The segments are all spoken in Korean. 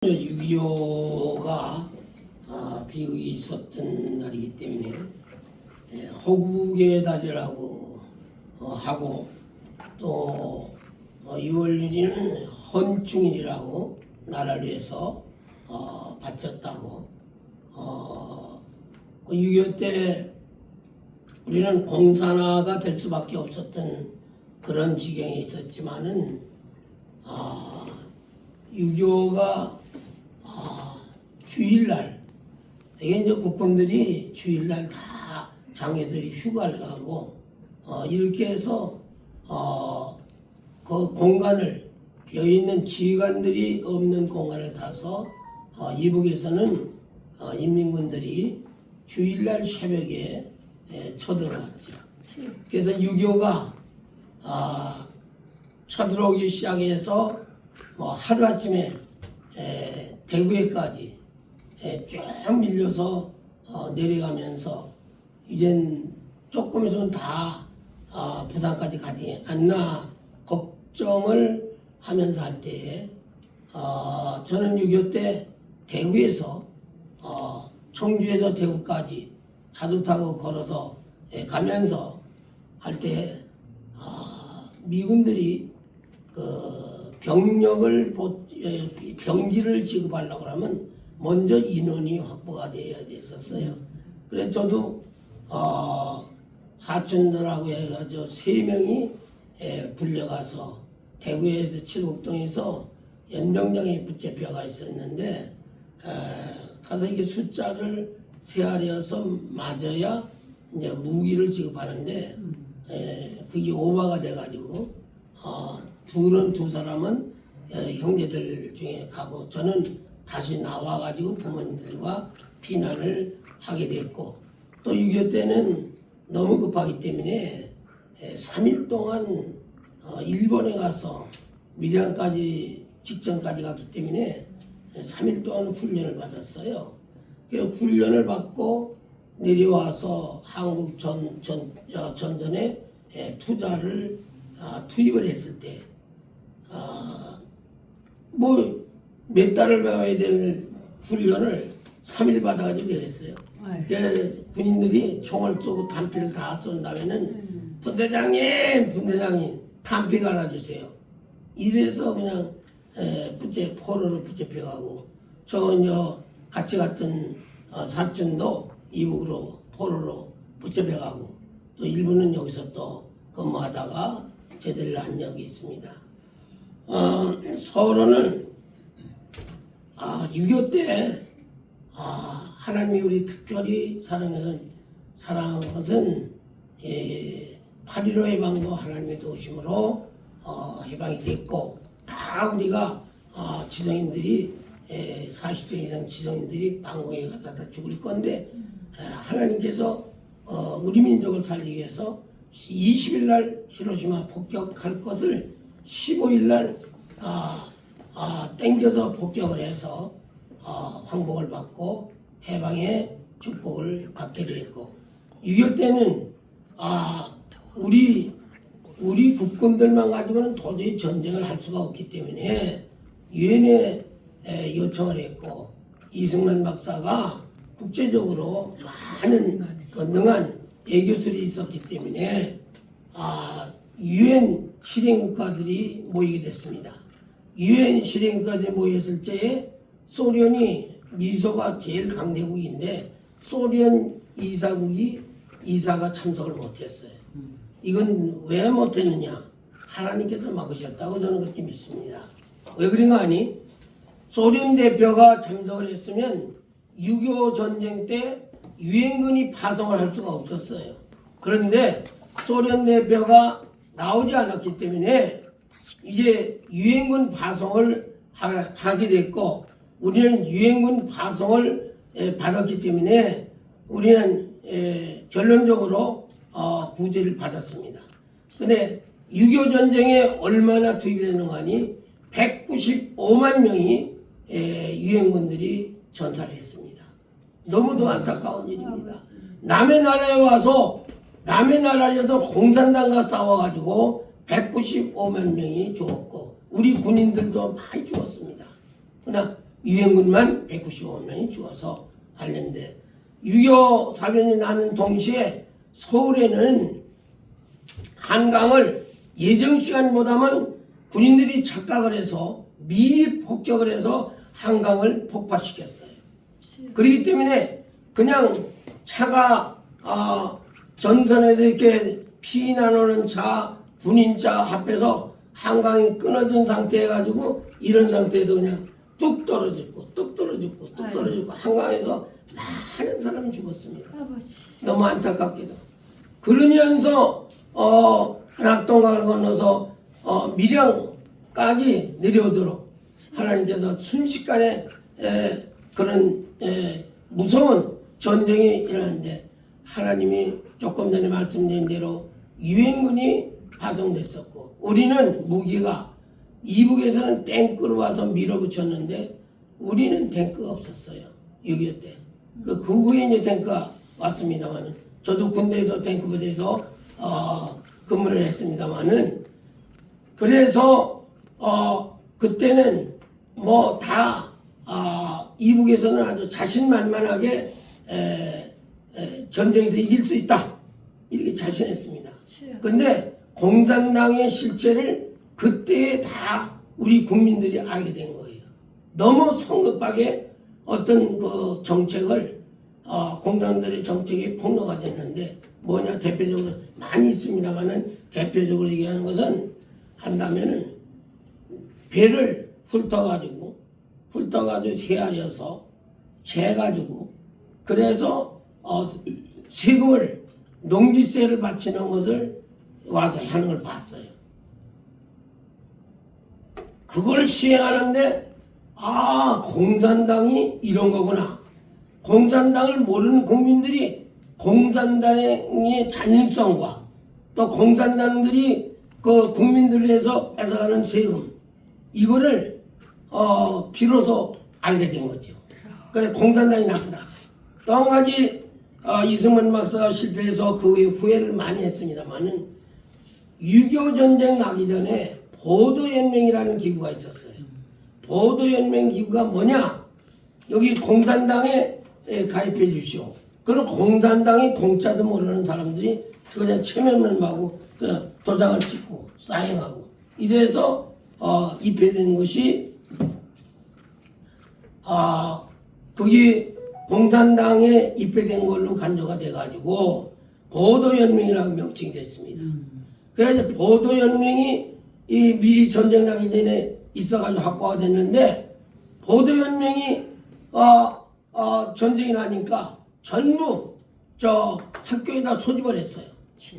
6.25가 비극이 있었던 날이기 때문에 호국의 달이라고 하고 또 6월 1일은 헌충일이라고 나라를 위해서 바쳤다고 6.25 때 우리는 공산화가 될 수밖에 없었던 그런 지경에 있었지만은 6.25가 주일날 이게 이제 국군들이 주일날 다 장애들이 휴가를 가고 이렇게 해서 그 공간을 여기 있는 지휘관들이 없는 공간을 타서 이북에서는 인민군들이 주일날 새벽에 쳐들어왔죠. 그래서 6.25가 쳐들어오기 시작해서 하루아침에 대구에까지 쫙 밀려서 내려가면서 이젠 조금 있으면 다 부산까지 가지 않나 걱정을 하면서 할 때에 저는 6.25 때 대구에서 청주에서 대구까지 자주 타고 걸어서 가면서 할 때 미군들이 병기를 지급하려고 하면 먼저 인원이 확보가 되어야 됐었어요. 그래서 저도 사촌들하고 해가지고 3명이 불려가서 대구에서 칠곡동에서 연병장에 붙잡혀가 있었는데 가서 이게 숫자를 세하려서 맞아야 이제 무기를 지급하는데 그게 오버가 돼가지고 두 사람은 형제들 중에 가고 저는 다시 나와가지고 부모님들과 피난을 하게 됐고 또 6.25 때는 너무 급하기 때문에 3일 동안 일본에 가서 밀양까지 직전까지 갔기 때문에 3일 동안 훈련을 받았어요. 그 훈련을 받고 내려와서 한국 전선에 투입을 했을 때 몇 달을 배워야 될 훈련을 3일 받아가지고 되겠어요. 군인들이 총을 쏘고 탄피를 다 쏜 다음에는 분대장님 탄피 갈아주세요. 이래서 그냥 포로로 붙잡혀가고 저건 같이 갔던 사촌도 이북으로 포로로 붙잡혀가고 또 일부는 여기서 또 근무하다가 제대로 한 적이 있습니다. 서로는 6.25 때 하나님이 우리 특별히 사랑한 것은 8.15 해방도 하나님의 도우심으로 해방이 됐고 다 우리가 지성인들이 40대 이상 지성인들이 방공에 가서 다 죽을 건데 하나님께서 우리 민족을 살리기 위해서 20일 날 히로시마 폭격할 것을 15일 날 땡겨서 폭격을 해서 황복을 받고 해방의 축복을 받게 되었고 6.25 때는 우리 국군들만 가지고는 도저히 전쟁을 할 수가 없기 때문에 유엔에 요청을 했고 이승만 박사가 국제적으로 많은 능한 애교술이 있었기 때문에 유엔 실행국가들이 모이게 됐습니다. 유엔 실행국가들이 모였을 때에 소련이 미소가 제일 강대국인데 소련 이사가 참석을 못했어요. 이건 왜 못했느냐? 하나님께서 막으셨다고 저는 그렇게 믿습니다. 왜 그런가 하니 소련 대표가 참석을 했으면 6.25 전쟁 때 유엔군이 파송을 할 수가 없었어요. 그런데 소련 대표가 나오지 않았기 때문에 이제 유엔군 파송을 하게 됐고 우리는 유엔군 파송을 받았기 때문에 우리는 결론적으로 구제를 받았습니다. 그런데 6.25 전쟁에 얼마나 투입되는가 하니 195만 명이 유엔군들이 전사를 했습니다. 너무도 안타까운 일입니다. 남의 나라에서 공산당과 싸워가지고 195만 명이 죽었고 우리 군인들도 많이 죽었습니다. 그러나 유엔군만 195명이 죽어서 하는데 6.25 사변이 나는 동시에 서울에는 한강을 예정 시간보다는 군인들이 착각을 해서 미리 폭격을 해서 한강을 폭파시켰어요. 그렇기 때문에 그냥 차가 전선에서 이렇게 피난 오는 차, 군인차 앞에서 한강이 끊어진 상태 해가지고 이런 상태에서 그냥 뚝 떨어졌고 뚝 떨어졌고 뚝 떨어졌고 한강에서 많은 사람이 죽었습니다. 너무 안타깝게도. 그러면서 낙동강을 건너서 밀양까지 내려오도록 하나님께서 순식간에 그런 무서운 전쟁이 일어났는데 하나님이 조금 전에 말씀드린 대로 유엔군이 파송됐었고 우리는 무기가 이북에서는 탱크로 와서 밀어붙였는데 우리는 탱크가 없었어요. 6.25 때. 그 후에 이제 탱크가 왔습니다만은 저도 군대에서 탱크 부대에서 근무를 했습니다만은 그래서 그때는 뭐 다 이북에서는 아주 자신만만하게 전쟁에서 이길 수 있다 이렇게 자신했습니다. 그런데 공산당의 실체를 그때 다 우리 국민들이 알게 된 거예요. 너무 성급하게 어떤 그 정책을 공산당의 정책이 폭로가 됐는데 뭐냐 대표적으로 많이 있습니다만은 대표적으로 얘기하는 것은 한다면은 배를 훑어가지고 헤아려서 재가지고 그래서 세금을 농지세를 바치는 것을 와서 하는 걸 봤어요. 그걸 시행하는데 공산당이 이런 거구나. 공산당을 모르는 국민들이 공산당의 잔인성과 또 공산당들이 그 국민들을 위해서 뺏어가는 세금 이거를 비로소 알게 된 거죠. 그래서 공산당이 나쁘다. 또 한 가지 이승만 박사가 실패해서 그 후에 후회를 많이 했습니다만은 6.25 전쟁 나기 전에 보도연맹이라는 기구가 있었어요. 보도연맹 기구가 뭐냐? 여기 공산당에 가입해 주시오. 그럼 공산당이 공짜도 모르는 사람들이 그냥 체면을 하고 도장을 찍고 사인하고 이래서 입회된 것이 그게 공산당에 입회된 걸로 간주가 돼가지고 보도연맹이라고 명칭이 됐습니다. 그래서 보도연맹이 이 미리 전쟁 나기 전에 있어가지고 확보가 됐는데 보도연맹이 전쟁이 나니까 전부 저 학교에다 소집을 했어요.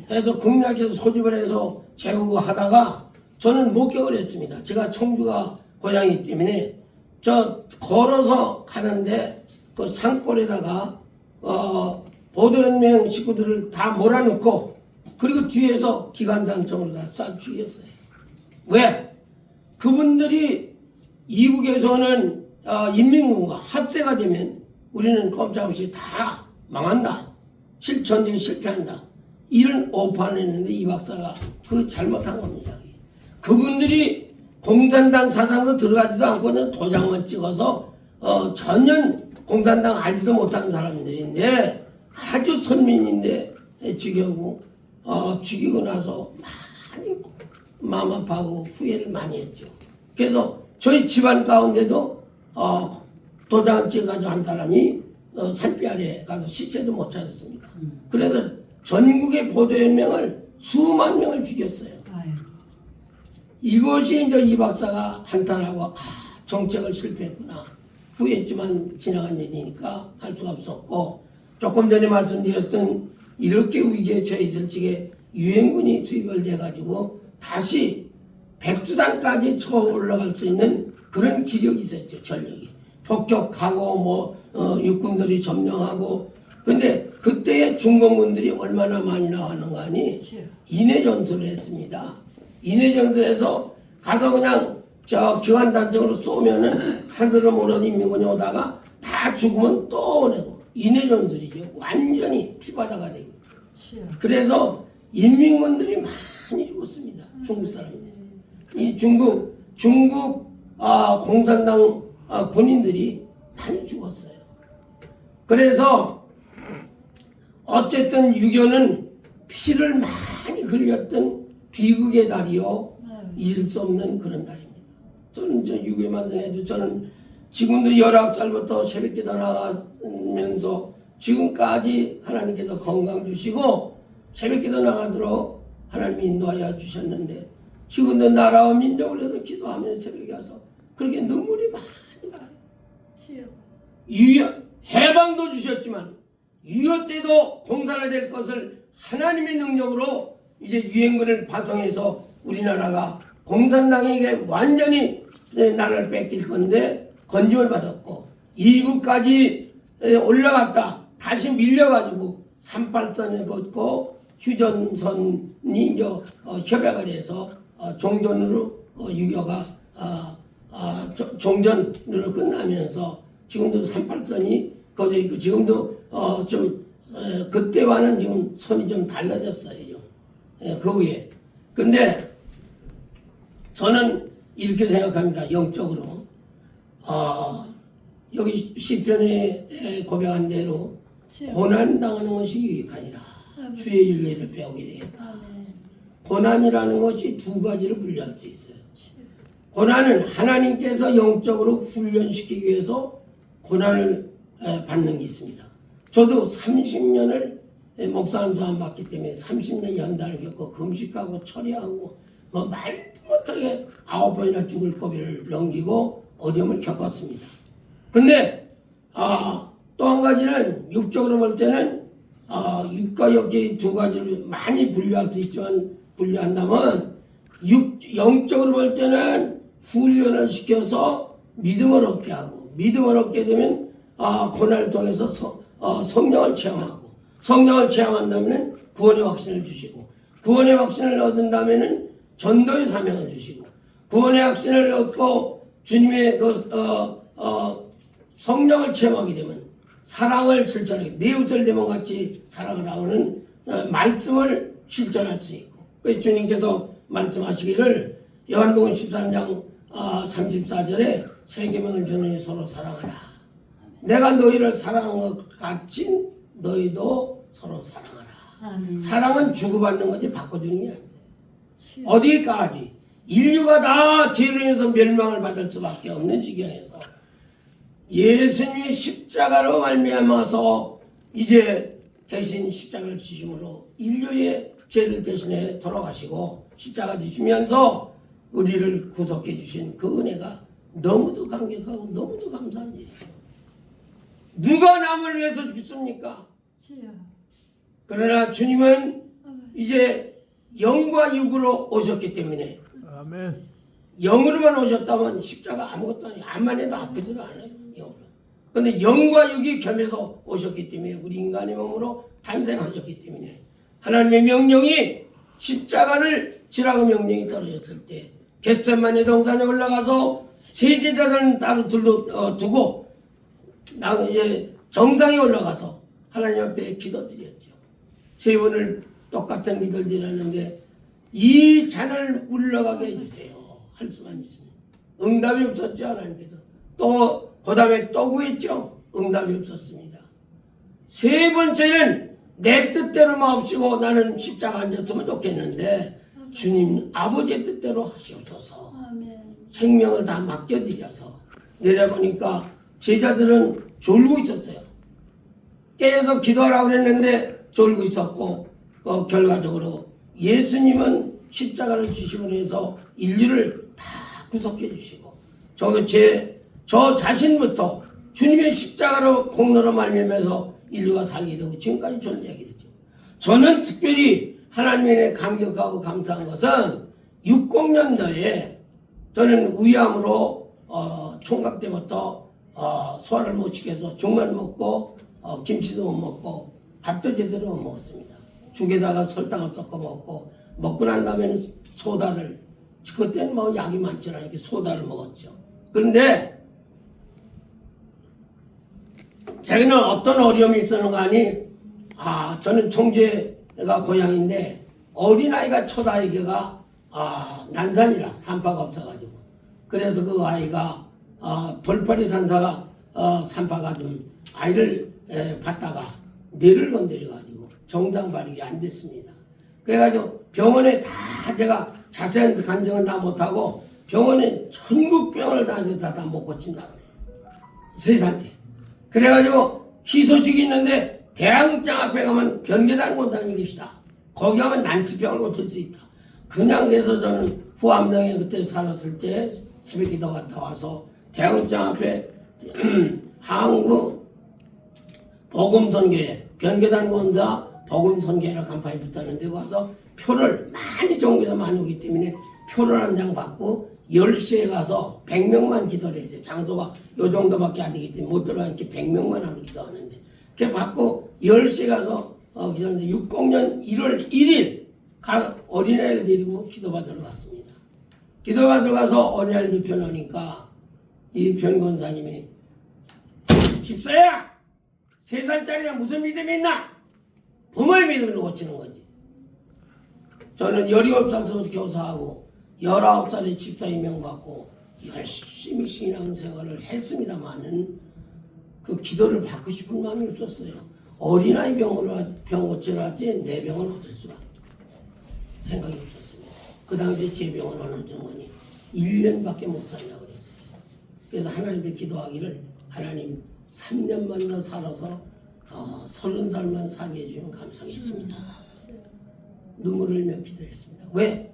그래서 국민학교에서 소집을 해서 재우고 하다가 저는 목격을 했습니다. 제가 청주가 고향이기 때문에 저 걸어서 가는데 그 산골에다가 보도연맹 식구들을 다 몰아넣고 그리고 뒤에서 기관단총으로 다 쏴 죽였어요. 왜? 그분들이 이북에서는 인민군과 합세가 되면 우리는 꼼짝없이 다 망한다. 전쟁에 실패한다. 이런 오판을 했는데 이 박사가 그 잘못한 겁니다. 그분들이 공산당 사상으로 들어가지도 않고 도장만 찍어서 전혀 공산당 알지도 못하는 사람들인데 아주 선민인데 죽이고 죽이고 나서 많이 마음 아파하고 후회를 많이 했죠. 그래서 저희 집안 가운데도 도장 찍어가지고 한 사람이 산비 아래 가서 시체도 못 찾았습니다. 그래서 전국의 보도연맹을 수만 명을 죽였어요. 이것이 이제 이 박사가 한탄하고 정책을 실패했구나. 후회했지만 지나간 일이니까 할 수가 없었고 조금 전에 말씀드렸던 이렇게 위기에 처해 있을 적에 유엔군이 투입을 돼가지고 다시 백두산까지 쳐 올라갈 수 있는 그런 기력이 있었죠. 전력이. 폭격하고 육군들이 점령하고 근데 그때의 중공군들이 얼마나 많이 나왔는가 하니 인해전술을 했습니다. 인해전술에서 가서 그냥 기관단적으로 쏘면은 산으로 몰아서 인민군이 오다가 다 죽으면 또 오내고 인해전술이죠. 완전히 피바다가 되고 그래서 인민군들이 많이 죽었습니다. 중국 사람들이. 이 중국 공산당 군인들이 많이 죽었어요. 그래서 어쨌든 6.25는 피를 많이 흘렸던 비극의 달이요, 잊을 수 없는 그런 달입니다. 저는 6.25 만성해도 저는 지금도 19살부터 새벽기도 나가면서 지금까지 하나님께서 건강 주시고 새벽기도 나가도록 하나님이 인도하여 주셨는데, 지금도 나라와 민족을 위해서 기도하면서 새벽에 와서 그렇게 눈물이 많이 나요. 해방도 주셨지만 6.25 때도 공산화될 것을 하나님의 능력으로 이제 유엔군을 파송해서 우리나라가 공산당에게 완전히 나라를 뺏길 건데 건짐을 받았고, 2부까지 올라갔다 다시 밀려가지고 38선에 붙고 휴전선이 이제 협약을 해서 종전으로 6.25가 종전으로 끝나면서 지금도 38선이 거저 있고, 지금도 좀 그때와는 지금 선이 좀 달라졌어요. 그 후에. 근데 저는 이렇게 생각합니다. 영적으로. 여기 시편에 고백한 대로 고난당하는 것이 유익하니라. 주의 윤리를 배우게 되겠다. 고난이라는 것이 두 가지로 분류할 수 있어요. 고난은 하나님께서 영적으로 훈련시키기 위해서 고난을 받는 게 있습니다. 저도 30년을 목사 안수 안 받기 때문에 30년 연단을 겪고 금식하고 처리하고 뭐 말도 못하게 9번이나 죽을 고비를 넘기고 어려움을 겪었습니다. 근데 또 한 가지는 육적으로 볼 때는 육과 역지 두 가지를 많이 분류할 수 있지만, 분류한다면 영적으로 볼 때는 훈련을 시켜서 믿음을 얻게 하고, 믿음을 얻게 되면 고난을 통해서 성령을 체험하고, 성령을 체험한다면 구원의 확신을 주시고, 구원의 확신을 얻은 다음에는 전도의 사명을 주시고, 구원의 확신을 얻고 주님의 성령을 체험하게 되면 사랑을 실천하게, 내 이웃을 내 몸같이 사랑을 하는 말씀을 실천할 수 있고, 그 주님께서 말씀하시기를 요한복음 13장 34절에 새 계명을 주노니 서로 사랑하라. 내가 너희를 사랑한 것 같이 너희도 서로 사랑하라. 아멘. 사랑은 주고받는 거지 바꿔주는 게 아니에요. 어디까지 인류가 다 죄로 인해서 멸망을 받을 수밖에 없는 지경에서 예수님이 십자가로 말미암아서 이제 대신 십자가를 지심으로 인류의 죄를 대신해 돌아가시고 십자가 지시면서 우리를 구속해 주신 그 은혜가 너무도 감격하고 너무도 감사한 일이에요. 누가 남을 위해서 죽습니까? 그러나 주님은 이제 영과 육으로 오셨기 때문에, 아멘. 영으로만 오셨다면 십자가 아무것도 아니에요. 암만 해도 아프지도 않아요. 영으로. 그런데 영과 육이 겸해서 오셨기 때문에, 우리 인간의 몸으로 탄생하셨기 때문에 하나님의 명령이 십자가를 지라고 명령이 떨어졌을 때 겟세마네 동산에 올라가서 세제자들은 따로 두고 이제 정상에 올라가서 하나님 앞에 기도드렸죠. 세 번을 똑같은 기도를 드렸는데 이 잔을 물러가게 해주세요 할 수만 있으면 응답이 없었죠. 하나님께서 또 그 다음에 또 구했죠. 응답이 없었습니다. 세 번째는 내 뜻대로 마옵시고 나는 십자가 앉았으면 좋겠는데 주님 아버지의 뜻대로 하시옵소서. 생명을 다 맡겨드려서 내려보니까 제자들은 졸고 있었어요. 깨어서 기도하라고 그랬는데 졸고 있었고, 결과적으로 예수님은 십자가를 지심으로 해서 인류를 다 구속해 주시고, 저 자신부터 주님의 십자가로 공로로 말미암아서 인류가 살게 되고 지금까지 존재하게 되죠. 저는 특별히 하나님에 감격하고 감사한 것은 60년도에 저는 위암으로 총각 때부터 소화를 못 시켜서 죽만 먹고 김치도 못 먹고 밥도 제대로 못 먹었습니다. 죽에다가 설탕을 섞어 먹고 난 다음에는 소다를, 그때는 뭐 약이 많지 않으니까 소다를 먹었죠. 그런데 자기는 어떤 어려움이 있었는가 하니, 저는 청주가 고향인데 어린아이가 첫 아이가 난산이라 산파가 없어가지고, 그래서 그 아이가 돌팔이 산사가 산파가 좀 아이를 받다가 뇌를 건드려가지고 정상 발육이 안 됐습니다. 그래가지고 병원에 다 제가 자세한 간증은 다 못하고 병원에 전국 병원을 다 못 고친다 그래요. 3살 때. 그래가지고 희소식이 있는데 대학장 앞에 가면 변계단 권사님이 계시다. 거기 가면 난치병을 고칠 수 있다. 그냥 그래서 저는 후암동에 그때 살았을 때 새벽 기도 갔다 와서 대학장 앞에 한국 복음선교회 변계단 권사 복음선교회라 간판이 붙었는데 가서 표를 많이 전국에서 많이 오기 때문에 표를 한 장 받고 10시에 가서 100명만 기도를 해야죠. 장소가 요 정도밖에 안 되기 때문에 못 들어가니까 100명만 하고 기도하는데 그렇게 받고 10시에 가서 기도하는데 60년 1월 1일 어린아이를 데리고 기도받으러 갔습니다. 기도받으러 가서 어린아이를 눕혀놓으니까 이 변권사님이 집사야! 3살짜리가 무슨 믿음이 있나? 부모의 믿음을 고치는 거지. 저는 17살부터 교사하고 19살에 집사 임명받고 열심히 신앙생활을 했습니다만은 그 기도를 받고 싶은 마음이 없었어요. 어린아이 병 고치러 왔지 내 병을 고칠 수가 생각이 없었습니다. 그 당시에 제 병원 어느 정도니 1년밖에 못 산다고 그랬어요. 그래서 하나님께 기도하기를 하나님 3년만 더 살아서 30살만 살게 해주면 감사하겠습니다. 눈물을 흘며 기도했습니다. 왜?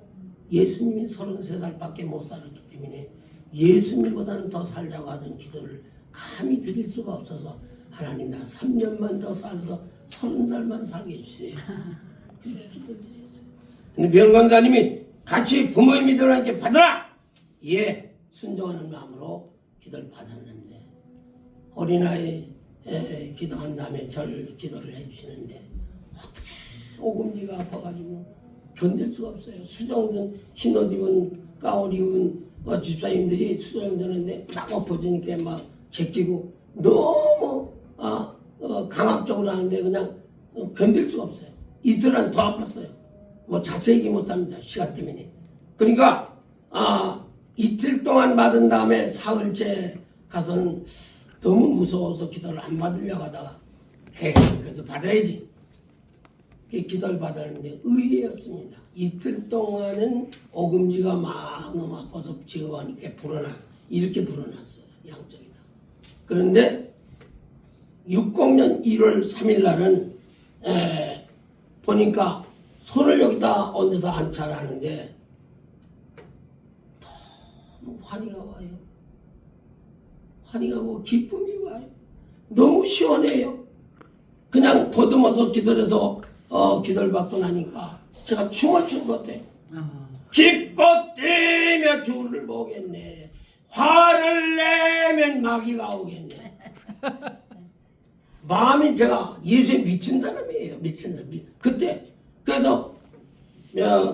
예수님이 33살밖에 못 살았기 때문에 예수님보다는 더 살자고 하던 기도를 감히 드릴 수가 없어서 하나님 나 3년만 더 살아서 30살만 살게 해주세요. 그래서 기도를 드렸어요. 근데 변권사님이 같이 부모의 믿음을 함께 받으라! 예, 순종하는 마음으로 기도를 받았는데 어린아이 기도한 다음에 절 기도를 해주시는데 어떻게 오금니가 아파가지고 견딜 수가 없어요. 수정된 흰옷 입은 가을 입은 집사님들이 수정되는데 딱 엎어지니까 막 제끼고 너무 강압적으로 하는데 그냥 견딜 수가 없어요. 이틀은 더 아팠어요. 뭐 자세히 얘기 못합니다. 시간 때문에. 그러니까 이틀 동안 받은 다음에 사흘째 가서는 너무 무서워서 기도를 안 받으려고 하다가 그래도 받아야지. 기도를 받았는데 의외였습니다. 이틀 동안은 오금지가 막 너무 아파서 지급하니까 불어났어. 이렇게 불어났어요. 양쪽이다. 그런데 60년 1월 3일 날은 보니까 손을 여기다 얹어서 안차라는데 너무 환희가 와요. 환희가 오고 기쁨이 와요. 너무 시원해요. 그냥 더듬어서 기도해서 기도를 받고 나니까 제가 춤을 춘 것 같아요. 기뻐 뛰며 주를 보겠네. 화를 내면 마귀가 오겠네. 마음이 제가 예수에 미친 사람이에요. 미친 사람. 그때 그래서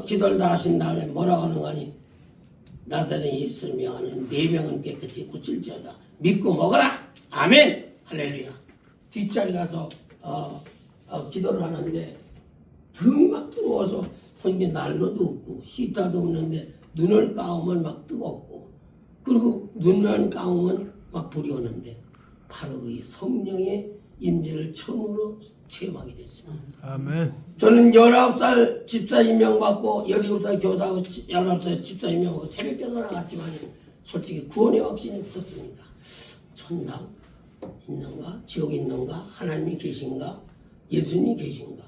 기도를 다 하신 다음에 뭐라고 하는 거니 나사렛 예수를 명하는 네 명은 깨끗이 고칠지어다. 믿고 먹어라. 아멘. 할렐루야. 뒷자리 가서 기도를 하는데 등이 막 뜨거워서 이게 난로도 없고 히터도 없는데 눈을 감으면 막 뜨겁고 그리고 눈을 감으면 막 불이 오는데 바로 그 성령의 임재를 처음으로 체험하게 됐습니다. 아멘. 저는 19살 집사 임명받고 17살 교사하고 19살 집사 임명하고 새벽 기도 나갔지만 솔직히 구원의 확신이 없었습니다. 천당 있는가? 지옥 있는가? 하나님이 계신가? 예수님이 계신가?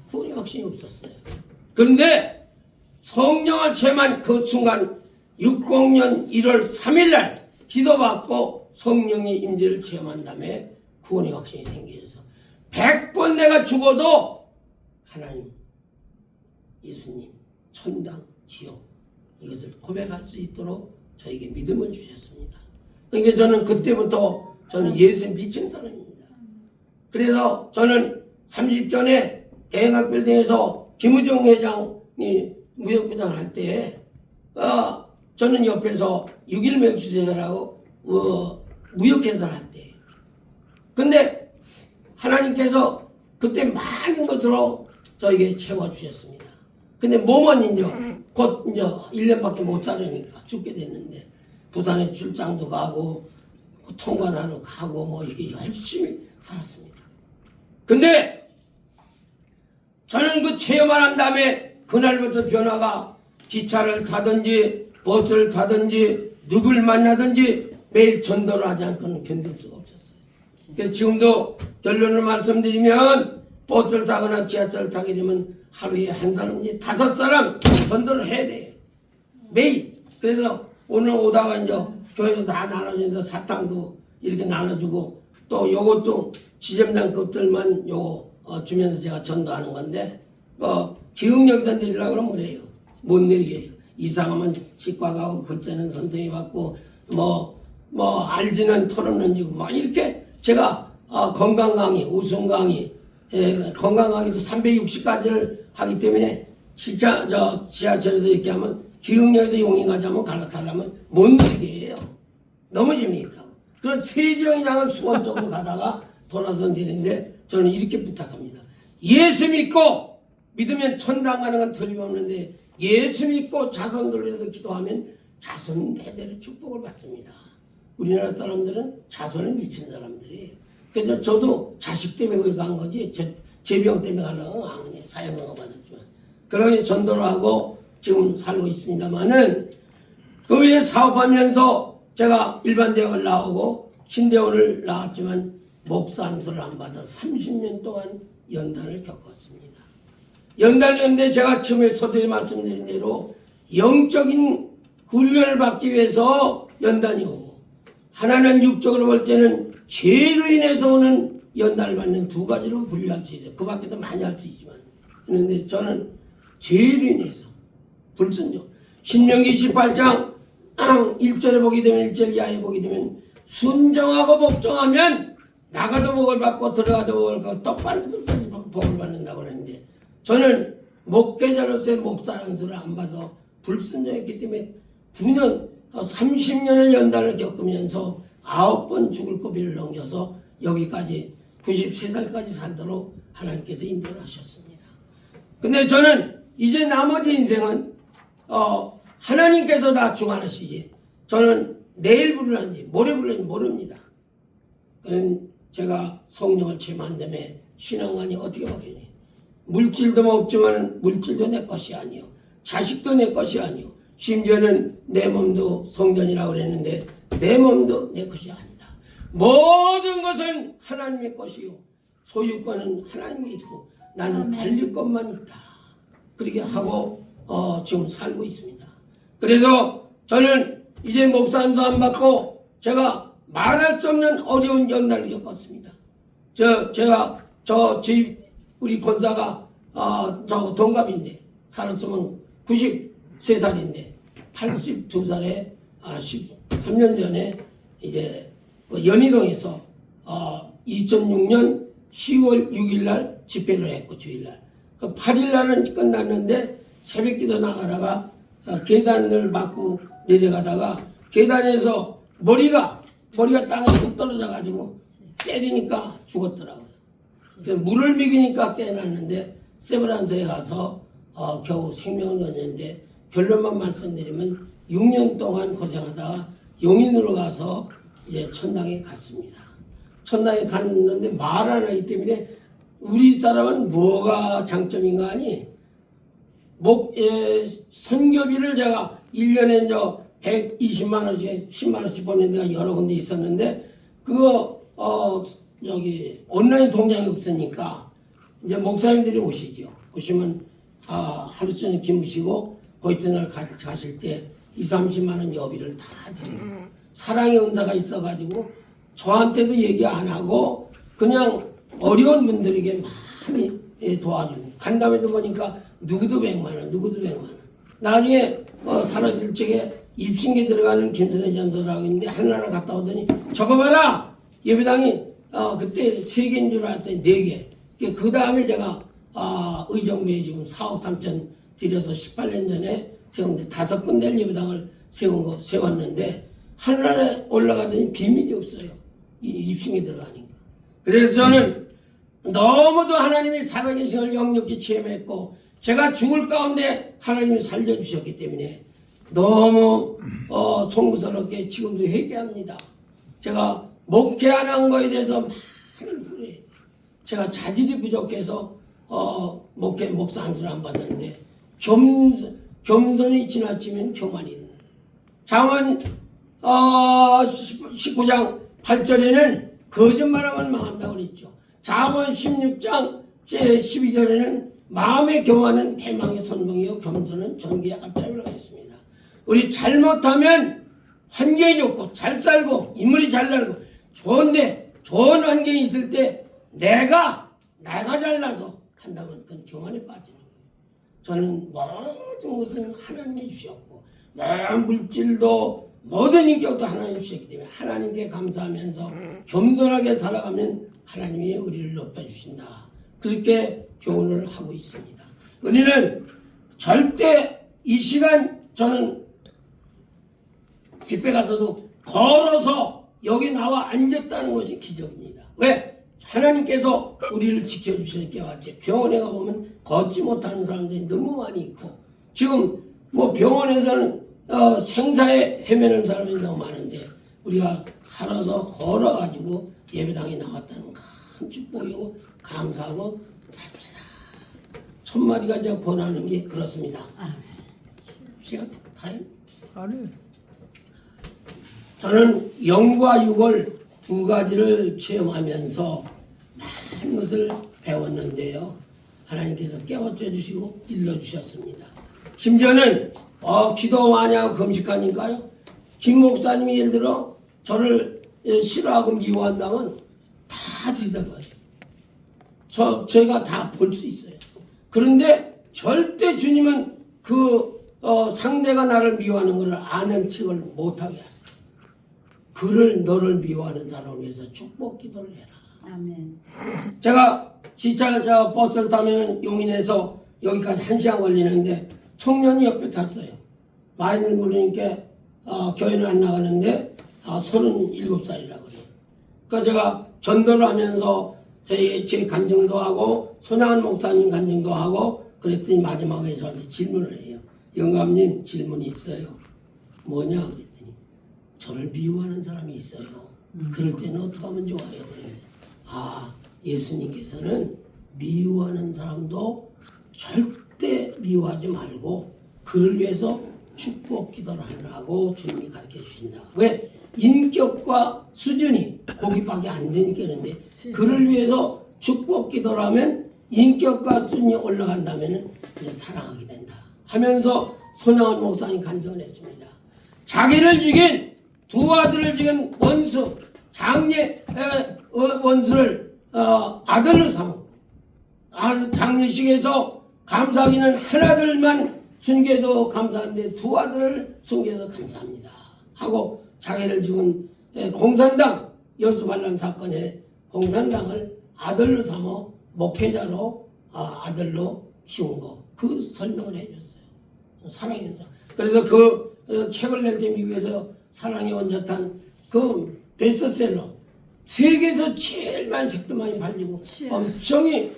구원의 확신이 없었어요. 그런데 성령을 체험한 그 순간 60년 1월 3일 날 기도받고 성령의 임재를 체험한 다음에 구원의 확신이 생겨서 100번 내가 죽어도 하나님, 예수님, 천당, 지옥 이것을 고백할 수 있도록 저에게 믿음을 주셨습니다. 그러니까 저는 그때부터 저는 예수에 미친 사람입니다. 그래서 저는 30전에 대행학빌딩에서 김우정 회장이 무역부장을 할 때 저는 옆에서 6.1 맥주세라고 무역회사를 할 때 근데 하나님께서 그때 많은 것으로 저에게 채워주셨습니다. 근데 몸은 이제 곧 이제 1년밖에 못 살으니까 죽게 됐는데 부산에 출장도 가고 통관하러 가고 뭐 이렇게 열심히 살았습니다. 근데 저는 그 체험을 한 다음에 그날부터 변화가 기차를 타든지 버스를 타든지 누굴 만나든지 매일 전도를 하지 않고는 견딜 수가 없었어요. 그래서 지금도 결론을 말씀드리면 버스를 타거나 지하철을 타게 되면 하루에 한 사람인지 5사람 전도를 해야 돼요. 매일. 그래서 오늘 오다가 이제 교회에서 다 나눠주는데 사탕도 이렇게 나눠주고 또 요것도 지점장급들만 요거 주면서 제가 전도하는 건데 기흥역에서 내리려고 그러면 그래요. 못 내리게 해요. 이상하면 치과 가고 글자는 선생님 받고 뭐 알지는 털은 던지고 막 이렇게 제가 건강 강의, 웃음 강의, 건강 강의도 360가지를 하기 때문에 지하철에서 이렇게 하면 기흥역에서 용인 가자면 갈라타려면 못 내리게 해요. 너무 재미있다고. 그런 세정장을 수원 쪽으로 가다가 돌아서 내리는데 저는 이렇게 부탁합니다. 예수 믿고 믿으면 천당 가는 건 틀림없는데 예수 믿고 자손 돌려서 기도하면 자손 대대로 축복을 받습니다. 우리나라 사람들은 자손에 미친 사람들이에요. 그래서 저도 자식 때문에 거기 간 거지 제 병 때문에 가려고 아니에요. 사형을 받았지만 그렇게 전도를 하고 지금 살고 있습니다만은 그 위에 사업하면서 제가 일반대학을 나오고 신대원을 나왔지만 목사 안수를 안 받아 30년 동안 연단을 겪었습니다. 연단이었는데 제가 처음에 서두에 말씀드린 대로 영적인 훈련을 받기 위해서 연단이 오고 하나는 육적으로 볼 때는 죄로 인해서 오는 연단을 받는 두 가지로 분류할 수 있어요. 그 밖에도 많이 할 수 있지만 그런데 저는 죄로 인해서 불순종 신명기 18장 1절에 보게 되면 1절 이하에 보게 되면 순종하고 복종하면 나가도 복을 받고 들어가도 복을 받고 떡받는 것까지 복을 받는다고 그러는데 저는 목회자로서의 목사 안수를 안 받아 불순종했기 때문에 9년 30년을 연단을 겪으면서 9번 죽을 고비를 넘겨서 여기까지 93살까지 살도록 하나님께서 인도를 하셨습니다. 근데 저는 이제 나머지 인생은 하나님께서 다 중하시지 저는 내일 부르는지 모레 부르는지 모릅니다. 그런 제가 성령을 체험한 다음에 신앙관이 어떻게 바뀌니? 물질도 없지만 물질도 내 것이 아니요. 자식도 내 것이 아니요. 심지어는 내 몸도 성전이라고 그랬는데 내 몸도 내 것이 아니다. 모든 것은 하나님의 것이요. 소유권은 하나님이 있고 나는 달릴 것만 있다. 그렇게 하고 지금 살고 있습니다. 그래서 저는 이제 목사 안수 안 받고 제가 말할 수 없는 어려운 연단을 겪었습니다. 제가 우리 권사가 저 동갑인데 살았으면 93살인데 82살에 13년 전에 이제 연희동에서 2006년 10월 6일 날 집회를 했고 주일날 8일 날은 끝났는데 새벽기도 나가다가 계단을 맞고 내려가다가 계단에서 머리가 땅에 뚝 떨어져 가지고 때리니까 죽었더라고요. 그래서 물을 먹이니까 깨어났는데 세브란스에 가서 겨우 생명을 얻었는데 결론만 말씀드리면 6년 동안 고생하다가 용인으로 가서 이제 천당에 갔습니다. 천당에 갔는데 말 안 하기 때문에 우리 사람은 뭐가 장점인가 하니 선교비를 제가 1년에 120만 원씩 10만 원씩 보낸 데가 여러 군데 있었는데 그거 여기 온라인 통장이 없으니까 이제 목사님들이 오시죠. 오시면 하루 종일 기무시고 보이트날 가실 때 20-30만 원 여비를 다 드려요. 사랑의 은사가 있어가지고 저한테도 얘기 안 하고 그냥 어려운 분들에게 많이 도와주고 간 다음에도 보니까 누구도 100만 원 누구도 100만 원 나중에 사라질 적에 입신계 들어가는 김선혜 전도라고 있는데 하나를 갔다 오더니 저거 봐라 예배당이 그때 3개인 줄 알았더니 4개 그 다음에 제가 의정부에 지금 4억 3천 들여서 18년 전에 세웠는데 5군데 예배당을 세웠는데 하늘에 올라가더니 비밀이 없어요. 입신에 들어가니까. 그래서 저는 너무도 하나님이 살아계신 걸 역력히 체험했고 제가 죽을 가운데 하나님이 살려주셨기 때문에 너무 송구스럽게 지금도 회개합니다. 제가 목회 안 한 거에 대해서 많은 후회해요. 제가 자질이 부족해서 목사 안수를 안 받았는데 겸손이 지나치면 교만이 있는 거예요. 장원 19장 8절에는 거짓말하면 망한다고 그랬죠. 잠언 16장 12절에는 마음의 교만은 패망의 선봉이요 겸손은 존귀의 앞잡이라고 했습니다. 우리 잘못하면 환경이 좋고 잘 살고 인물이 잘 살고 좋은데 좋은 환경이 있을 때 내가 잘나서 한다면 그건 교만에 빠지는 거예요. 저는 모든 것은 하나님이 주셨고 물질도 모든 인격도 하나님 주셨기 때문에 하나님께 감사하면서 겸손하게 살아가면 하나님이 우리를 높여주신다. 그렇게 교훈을 하고 있습니다. 우리는 절대 이 시간 저는 집회 가서도 걸어서 여기 나와 앉았다는 것이 기적입니다. 왜? 하나님께서 우리를 지켜주셨기에 왔지. 병원에 가보면 걷지 못하는 사람들이 너무 많이 있고 지금 뭐 병원에서는 생사에 헤매는 사람이 너무 많은데 우리가 살아서 걸어가지고 예배당에 나왔다는 큰 축복이고 감사하고 삽시다. 첫마디가 제가 권하는 게 그렇습니다. 시간 타임? 아니. 저는 영과 육을 두 가지를 체험하면서 많은 것을 배웠는데요. 하나님께서 깨우쳐 주시고 일러주셨습니다. 심지어는 기도 많이 하고 금식하니까요. 김 목사님이 예를 들어 저를 싫어하고 미워한다면 다 뒤져봐요. 저희가 다 볼 수 있어요. 그런데 절대 주님은 상대가 나를 미워하는 것을 아는 척을 못하게 하세요. 그를 너를 미워하는 사람을 위해서 축복 기도를 해라. 아멘. 제가 지하 버스를 타면 용인에서 여기까지 1시간 걸리는데 청년이 옆에 탔어요. 많이들 모르니까 교회는 안 나가는데 37살이라고 그래요. 그러니까 제가 전도를 하면서 제 간증도 하고 손양한 목사님 간증도 하고 그랬더니 마지막에 저한테 질문을 해요. 영감님 질문이 있어요. 뭐냐 그랬더니 저를 미워하는 사람이 있어요. 그럴 때는 어떻게 하면 좋아요? 그래요. 예수님께서는 미워하는 사람도 절대 미워하지 말고 그를 위해서 축복 기도를 하라고 주님이 가르쳐 주신다. 왜? 인격과 수준이 거기밖에 안 되니까 그런데 그를 위해서 축복 기도를 하면 인격과 수준이 올라간다면 이제 사랑하게 된다 하면서 손양원 목사님 간증을 했습니다. 자기를 죽인 두 아들을 죽인 원수 원수를 아들로 삼았고 장례식에서 감사하기는 하나들만 순계도 감사한데 두 아들을 순계해서 감사합니다 하고 자기를 죽은 공산당 연수반란 사건의 공산당을 아들로 삼아 목회자로 아들로 키운 거 그 설명을 해줬어요. 사랑의 연사. 그래서 그 책을 낼 때 미국에서 사랑의 원자탄 그 베스트셀러 세계에서 제일 많은 책도 많이 팔리고 엄청히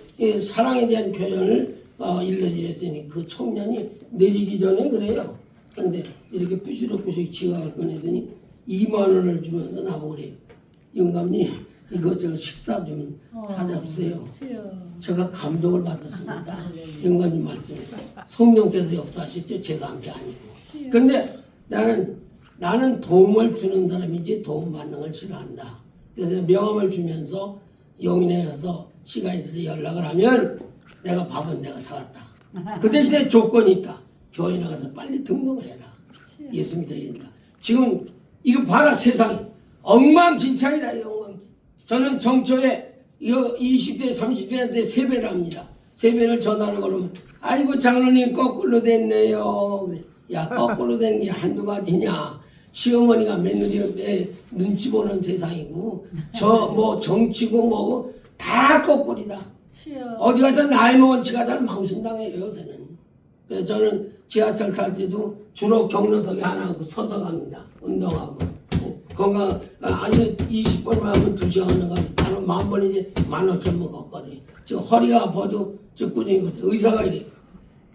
사랑에 대한 표현을 일러드렸더니 그 청년이 내리기 전에 그래요. 그런데 이렇게 부시럭부시럭 지갑을 꺼내더니 2만 원을 주면서 나보고 그래요. 영감님 이거 저 식사 좀 사잡으세요. 제가 감동을 받았습니다. 영감님 말씀에 성령께서 역사하셨죠. 제가 한 게 아니고. 그런데 나는 도움을 주는 사람이지 도움 받는 걸 싫어한다. 그래서 명함을 주면서 용인에 가서 시간이 있어서 연락을 하면 내가 밥은 내가 사갔다. 그 대신에 조건이 있다. 교회 나가서 빨리 등록을 해라. 예수 믿어야 된다. 지금 이거 봐라 세상이 엉망진창이다. 엉망진창. 저는 정초에 20대 30대한테 세배를 합니다. 세배를 전화를 걸으면 아이고 장로님 거꾸로 됐네요. 그래. 야 거꾸로 되는 게 한두 가지냐. 시어머니가 며느리에 눈치 보는 세상이고 저 뭐 정치고 뭐고 다 거꾸리다. 어디 가서 나이 먹은 지가들 망신당해요 요새는. 그래서 저는 지하철 탈 때도 주로 경로석에 하나 하고 서서 갑니다. 운동하고. 건강 아니 20번만 하면 2시간 하는 거 나는 10,000번이지 15,000번 먹었거든. 지금 허리가 아파도 저 꾸준히 의사가 이래.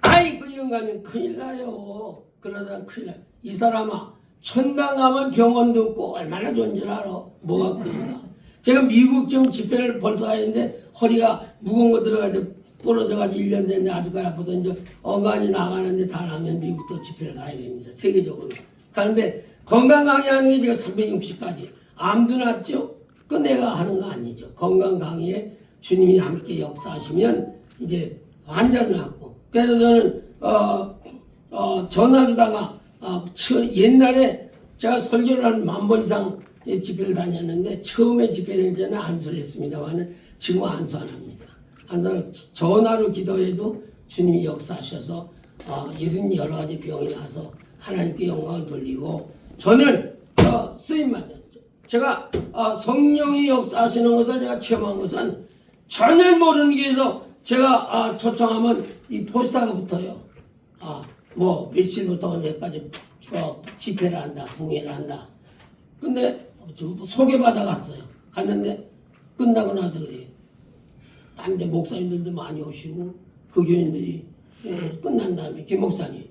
아이 그 영감님 큰일 나요. 그러다 큰일 나. 이 사람아, 천당 가면 병원도 없고 얼마나 좋은 줄 알아? 뭐가 큰일나? 제가 미국 지금 집회를 벌써 하는데 허리가 무거운 거 들어가지고 부러져가지고 1년 됐는데 아주까지 아파서 이제 어간이 나가는데 다 나면 미국도 집회를 가야 됩니다. 세계적으로. 가는데 건강 강의하는 게 제가 360까지. 암도 났죠? 그 내가 하는 거 아니죠. 건강 강의에 주님이 함께 역사하시면 이제 환자도 낫고. 그래서 저는 전화로다가 옛날에 제가 설교를 한 10,000번 이상 집회를 다녔는데 처음에 집회 될 때는 안수를 했습니다만 지금은 안수 안 합니다. 안수는 전화로 기도해도 주님이 역사하셔서 이런 여러 가지 병이 나서 하나님께 영광을 돌리고 저는 쓰임만 했죠. 제가 성령이 역사하시는 것을 제가 체험한 것은 전혀 모르는 길에서 제가 초청하면 이 포스터가 붙어요. 뭐 며칠부터 언제까지 집회를 한다, 붕해를 한다. 근데 소개받아 갔어요. 갔는데 끝나고 나서 그래요. 딴 데 목사님들도 많이 오시고 그 교인들이 끝난 다음에 김 목사님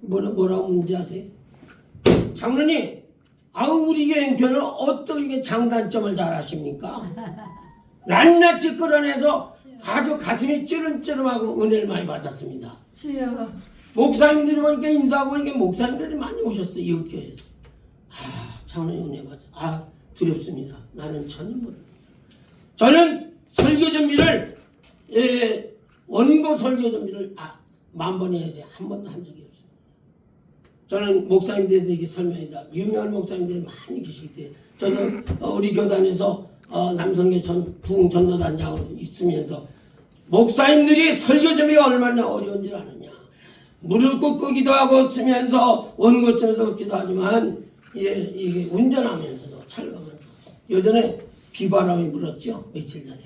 뭐라고 문제 하세요? 장로님, 우리 교회 형편은 어떻게 장단점을 잘 아십니까? 낱낱이 끌어내서 아주 가슴이 찌름찌름하고 은혜를 많이 받았습니다. 주여. 목사님들이 보니까 인사하고 보니까 목사님들이 많이 오셨어요. 이웃교회에서. 장로님 은혜 받았어요. 두렵습니다. 나는 전혀 모릅니다. 저는 설교 준비를 원고 설교 준비를 10,000번 해야지 한 번도 한 적이 없습니다. 저는 목사님들에게 설명이다. 유명한 목사님들이 많이 계시기 때문에 저는 우리 교단에서 남성계 부흥 전도단장으로 있으면서 목사님들이 설교 준비가 얼마나 어려운 줄 아느냐. 무릎 꿇고 기도하고 쓰면서 원고 쓰면서 기도하지만 이게 운전하면서도 찰가면서 예전에 비바람이 불었죠. 며칠 전에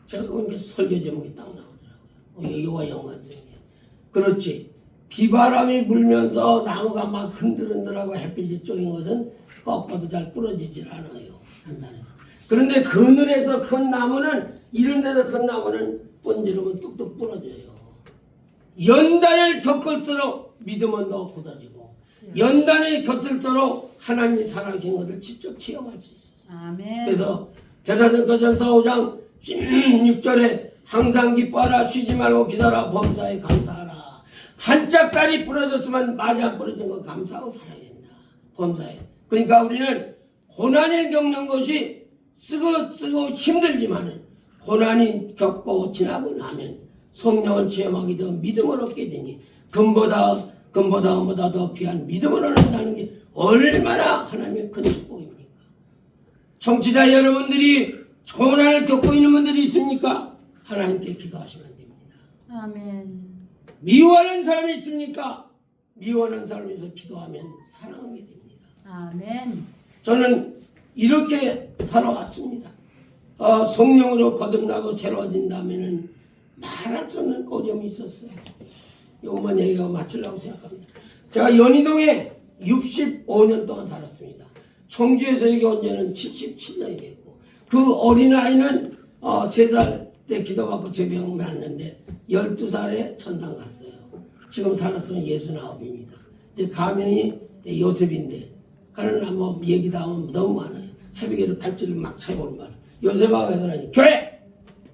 제가 보니까 설교 제목이 딱 나오더라고요. 여호와 영광성이에요. 그렇지. 비바람이 불면서 나무가 막 흔들흔들하고 햇빛이 쪼인 것은 꺾어도 잘 부러지질 않아요. 한단에서. 그런데 그늘에서 큰 나무는 이런 데서 큰 나무는 번지르면 뚝뚝 부러져요. 연단을 겪을수록 믿음은 더 굳어지고 연단을 겪을수록 하나님이 살아계신 것을 직접 체험할 수 있어요. 아멘. 그래서 데살로니가전서 5장 16절에 항상 기뻐하라, 쉬지 말고 기도하라, 범사에 감사하라. 한 짝다리 부러졌으면 마지 안 부러진 거 감사하고 살아야 된다. 범사에. 그러니까 우리는 고난을 겪는 것이 쓰고 힘들지만은 고난이 겪고 지나고 나면 성령을 체험하게 되어 믿음을 얻게 되니 금보다 더 귀한 믿음을 얻는다는 게 얼마나 하나님의 큰 축복입니까? 청취자 여러분들이 고난을 겪고 있는 분들이 있습니까? 하나님께 기도하시면 됩니다. 아멘. 미워하는 사람이 있습니까? 미워하는 사람에서 기도하면 사랑하게 됩니다. 아멘. 저는 이렇게 살아왔습니다. 성령으로 거듭나고 새로워진다면은 말할 수 없는 어려움이 있었어요. 이것만 얘기하고 마치려고 생각합니다. 제가 연희동에 65년 동안 살았습니다. 청주에서 여기 온 지는 77년이 됐고 그 어린아이는 3살 때 기도받고 제병 났는데 12살에 천당 갔어요. 지금 살았으면 69입니다. 이제 가명이 요셉인데 그러나 뭐 얘기도 하면 너무 많아요. 새벽에는 발길을 막 차요 오른발. 요셉아 왜 그러니? 교회!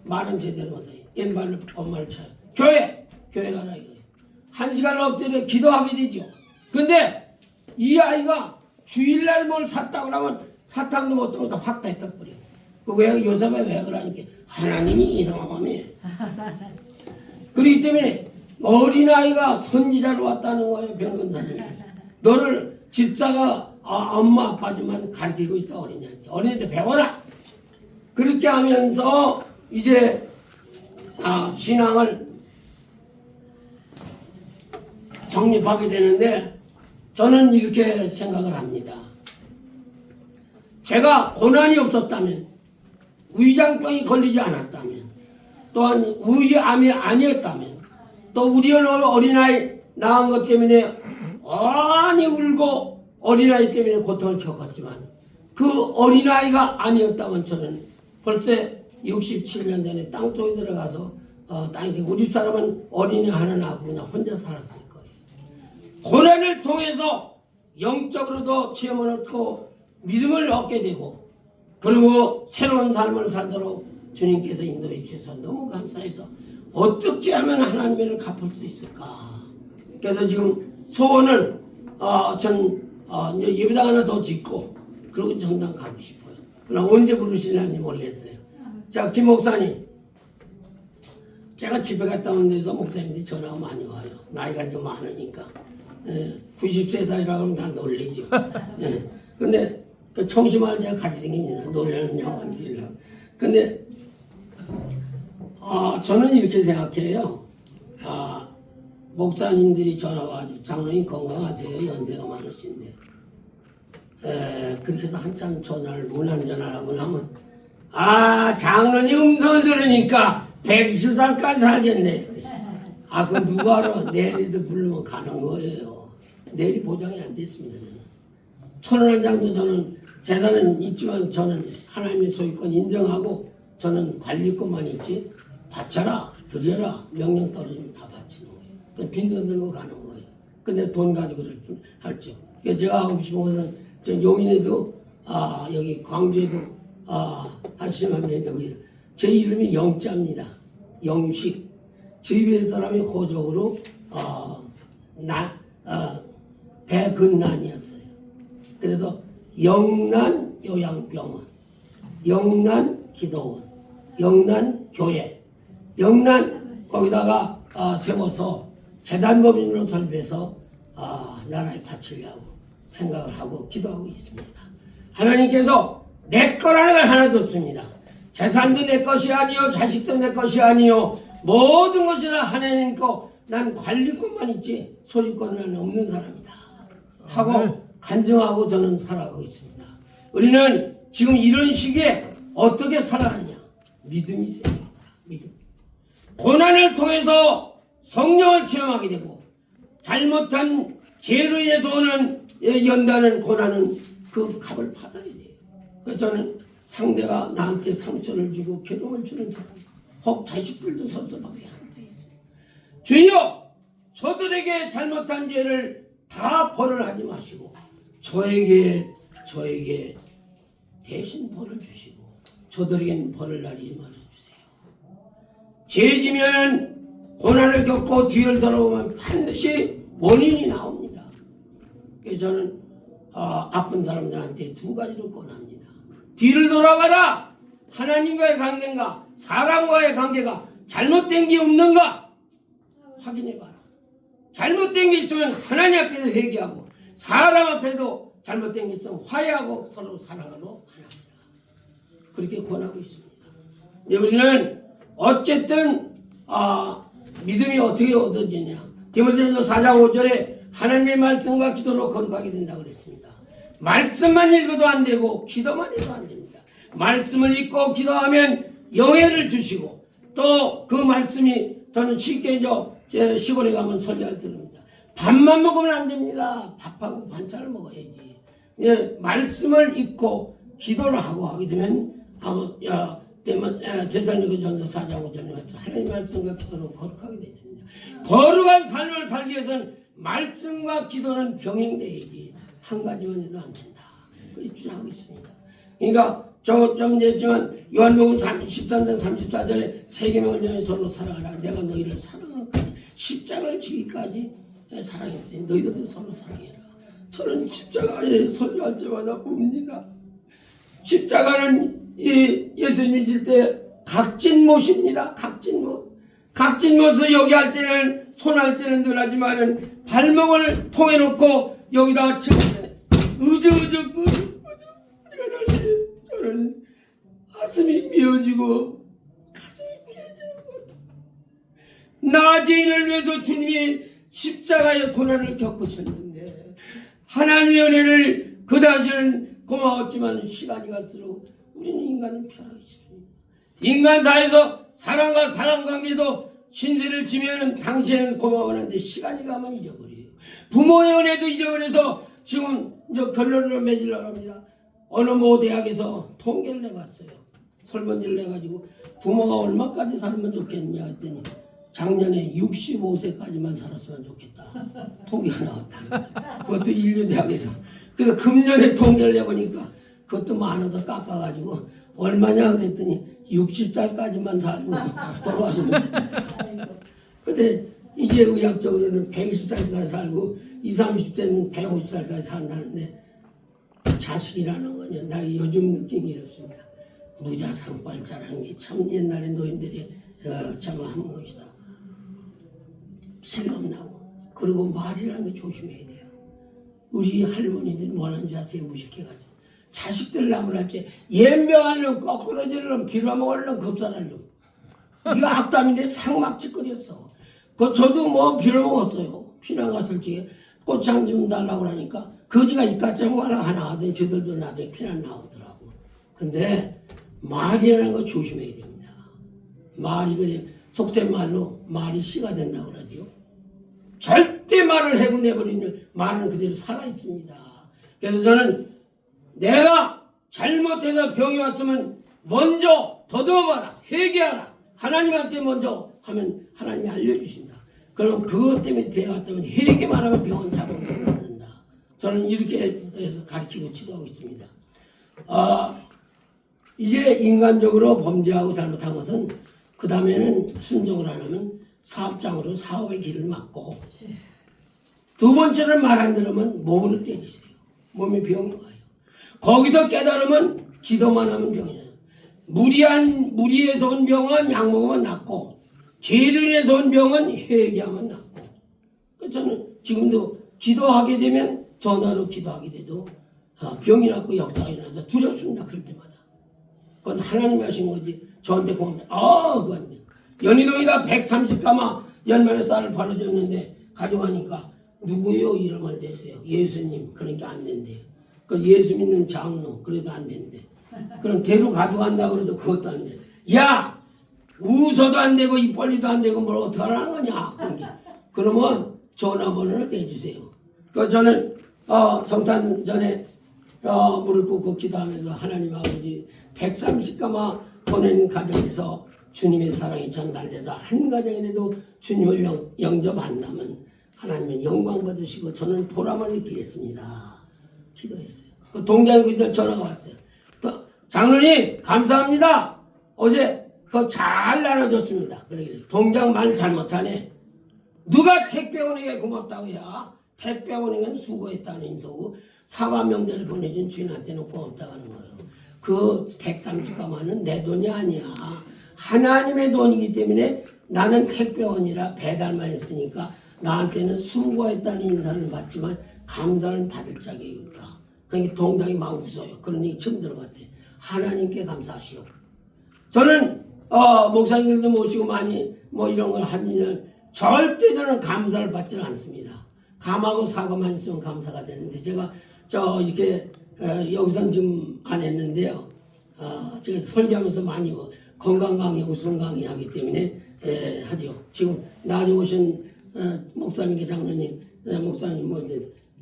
말은 제대로 못해요. 왼발로 엄마를 차요. 교회 가라 이거예요. 1시간을 엎드려 기도하게 되죠. 근데 이 아이가 주일날 뭘 샀다고 하면 사탕도 못 들어오다 확 뱉어버려. 왜 요셉에 왜 그러니까 하나님이 이놈이. 그렇기 때문에 어린아이가 선지자로 왔다는 거예요. 변건사님이. 너를 집사가 엄마 아빠지만 가르치고 있다 어린이한테. 어린이한테 배워라. 그렇게 하면서 이제 신앙을 정립하게 되는데 저는 이렇게 생각을 합니다. 제가 고난이 없었다면 위장병이 걸리지 않았다면 또한 위암이 아니었다면 또 우리 어린아이 낳은 것 때문에 많이 울고 어린아이 때문에 고통을 겪었지만 그 어린아이가 아니었다면 저는 벌써 67년 전에 땅속에 들어가서 땅에 우리 사람은 어린이 하나 낳고 그냥 혼자 살았을 거예요. 고난을 통해서 영적으로도 체험을 얻고 믿음을 얻게 되고 그리고 새로운 삶을 살도록 주님께서 인도해 주셔서 너무 감사해서 어떻게 하면 하나님을 갚을 수 있을까. 그래서 지금 소원은 이제 예배당 하나 더 짓고 그리고 전당 가고 싶어요. 그럼 언제 부르실는지 모르겠어요. 자, 김 목사님, 제가 집에 갔다 온 데서 목사님들이 전화가 많이 와요. 나이가 좀 많으니까 93살이라고 하면 다 놀리죠. 근데 그 청심환을 제가 가지고 생깁니다. 놀라는 양반 드리려고. 근데 저는 이렇게 생각해요. 목사님들이 전화 와가지고 장로님 건강하세요. 연세가 많으신데 그렇게 해서 한참 전화를 문안 전화를 하고 나면 장로님 음성을 들으니까 120살까지 살겠네. 그럼 누가 알아. 내일도 부르면 가는 거예요. 내일이 보장이 안 됐습니다. 저는 1,000원 한 장도 저는 재산은 있지만 저는 하나님의 소유권 인정하고 저는 관리권만 있지 바쳐라 드려라 명령 떨어지면 다 바치는 거예요. 빈손 들고 가는 거예요. 근데 돈 가지고 할죠. 그래서 제가 하고 싶은 것은 저 용인에도 여기 광주에도 하시면에도 제 이름이 영자입니다. 영식. 저희 배 사람이 호적으로 배근난이었어요. 그래서 영난 요양병원, 영난 기도원, 영난 교회, 영난 거기다가 세워서 재단법인으로 설계해서 나라에 바치려고 생각을 하고 기도하고 있습니다. 하나님께서 내 거라는 걸 하나도 없습니다. 재산도 내 것이 아니요, 자식도 내 것이 아니요, 모든 것이 다 하나님 거. 난 관리권만 있지 소유권은 없는 사람이다 하고 간증하고 저는 살아가고 있습니다. 우리는 지금 이런 시기에 어떻게 살아가느냐? 믿음이 있어야 합니다. 믿음. 고난을 통해서 성령을 체험하게 되고 잘못한 죄로 인해서 오는 연단은 고난은 그 값을 받아야 돼요. 그래서 저는 상대가 나한테 상처를 주고 괴로움을 주는 사람 혹 자식들도 섭섭하게 하는 데 있어요. 주여 저들에게 잘못한 죄를 다 벌을 하지 마시고 저에게 대신 벌을 주시고 저들에게는 벌을 내리지 말아주세요. 죄 지면은 고난을 겪고 뒤를 돌아보면 반드시 원인이 나옵니다. 그래서 저는 아픈 사람들한테 두 가지를 권합니다. 뒤를 돌아봐라. 하나님과의 관계인가 사람과의 관계가 잘못된 게 없는가 확인해봐라. 잘못된 게 있으면 하나님 앞에서 회개하고 사람 앞에도 잘못된 게 있으면 화해하고 서로 사랑하러 하나니라. 그렇게 권하고 있습니다. 우리는 어쨌든 믿음이 어떻게 얻어지냐. 디모데전서 4장 5절에 하나님의 말씀과 기도로 거룩하게 된다고 그랬습니다. 말씀만 읽어도 안 되고 기도만 해도 안 됩니다. 말씀을 읽고 기도하면 영예를 주시고 또 그 말씀이 저는 쉽게 제 시골에 가면 설교할 때 들읍니다. 밥만 먹으면 안 됩니다. 밥하고 반찬을 먹어야지. 말씀을 읽고 기도를 하고 하게 되면 데살로니가전서 4장 5절에 하나님의 말씀과 기도는 거룩하게 됩니다. 거룩한 삶을 살기 위해서는 말씀과 기도는 병행돼야지 한 가지만 해도 안 된다. 그렇게 주장하고 있습니다. 그러니까 좀 됐지만 요한복음 13장 34절에 세 계명을 전해 서로 사랑하라. 내가 너희를 사랑하기까지 십자가를 지기까지 사랑했으니 너희들도 서로 사랑해라. 저는 십자가에 설교할 때마다 웁니다. 십자가는 예수님이 질 때 각진못입니다. 각진못을 여기 할 때는 손할 때는 늘 하지만은 발목을 통해 놓고 여기다가 으저으저 저는 가슴이 미어지고 가슴이 깨지는 것 같아요. 나 죄인을 위해서 주님이 십자가의 고난을 겪으셨는데 하나님의 은혜를 그다지는 고마웠지만 시간이 갈수록 우리는 인간은 편하기 싫습니다. 인간 사이에서 사람과 사람 관계도 신세를 지면은 당시에는 고마워하는데 시간이 가면 잊어버려요. 부모의 은혜도 잊어버려서 지금 결론으로 맺으려고 합니다. 어느 모 대학에서 통계를 내봤어요. 설문지를 내가지고 부모가 얼마까지 살면 좋겠냐 했더니 작년에 65세까지만 살았으면 좋겠다. 통계가 나왔다는 거예요. 그것도 인류대학에서. 그래서 금년에 통계를 내보니까 그것도 많아서 깎아가지고 얼마냐 그랬더니 60살까지만 살고 돌아가시면 좋겠다. 근데 이제 의학적으로는 120살까지 살고 20, 30대는 150살까지 산다는데 자식이라는 거냐. 나 요즘 느낌이 이렇습니다. 무자상발자라는 게 참 옛날에 노인들이 참 한 것이다. 실감나고. 그리고 말이라는 게 조심해야 돼요. 우리 할머니들 원하는 자세에 무식해가지고 자식들 나무랄 때 연병하려면 거꾸러지려면 빌어먹으려면 급살하려면 이거 악담인데 상막짓거렸어. 그 저도 뭐 빌어먹었어요. 피난 갔을 적에 꽃장 좀 달라고 그러니까 거지가 이까짱 말 하나 하더니 저들도 나중에 피난 나오더라고. 근데 말이라는 거 조심해야 됩니다. 말이 그래 속된 말로 말이 씨가 된다고 그러죠. 절대 말을 해고 내버리는 말은 그대로 살아있습니다. 그래서 저는 내가 잘못해서 병이 왔으면 먼저 더듬어봐라. 회개하라. 하나님한테 먼저 하면 하나님이 알려주신다. 그럼 그것 때문에 배가 왔다면 회개만 하면 병은 자동으로 낫는다. 저는 이렇게 해서 가르치고 치료하고 있습니다. 이제 인간적으로 범죄하고 잘못한 것은 그 다음에는 순종을 안 하면 사업장으로 사업의 길을 막고 두 번째는 말 안 들으면 몸으로 때리세요. 몸에 병이 와요. 거기서 깨달으면 기도만 하면 병이에요. 무리에서 온 병은 약 먹으면 낫고 죄른에서 온 병은 회개하면 낫고. 저는 지금도 기도하게 되면 전화로 기도하게 돼도 병이 낫고 역사가 일어나서 두렵습니다. 그럴 때마다. 그건 하나님이 하신 거지. 저한테 고맙다. 그건 연희동이가 130가마 연말에 쌀을 팔아줬는데 가져가니까 누구요? 이런 말 대세요. 예수님. 그러니까 안 된대요. 그 예수 믿는 장로. 그래도 안 된대. 그럼 대로 가져간다고 그래도 그것도 안 돼. 야! 웃어도 안 되고 입 벌리도 안 되고 뭘 어떻게 하라는 거냐. 그러면 전화번호를 떼주세요. 그 저는 성탄 전에 무릎 꿇고 기도하면서 하나님 아버지 130가마 보낸 가정에서 주님의 사랑이 전달돼서 한 가정이라도 주님을 영접한다면 하나님은 영광 받으시고 저는 보람을 느끼겠습니다. 기도했어요. 그 동장에 그때 전화가 왔어요. 장로님 감사합니다. 어제 그거 잘 나눠줬습니다. 그러길래 동장 말 잘못하네. 누가 택배원에게 고맙다고 해야 택배원에게는 수고했다는 인소고 사과 명절을 보내준 주인한테는 고맙다고 하는 거예요. 그 130가마는 내 돈이 아니야. 하나님의 돈이기 때문에 나는 택배원이라 배달만 했으니까 나한테는 수고했다는 인사를 받지만 감사를 받을 자격이 없다. 그러니까 동장이 막 웃어요. 그런 얘기 처음 들어봤대. 하나님께 감사하시오. 저는 목사님들도 모시고 많이 뭐 이런 걸 하면 절대 저는 감사를 받지는 않습니다. 감하고 사과만 있으면 감사가 되는데 제가 이렇게 여기서는 지금 안 했는데요. 제가 설교하면서 많이 건강 강의, 우승 강의 하기 때문에 하죠. 지금 나중에 오신 목사님께 장로님, 목사님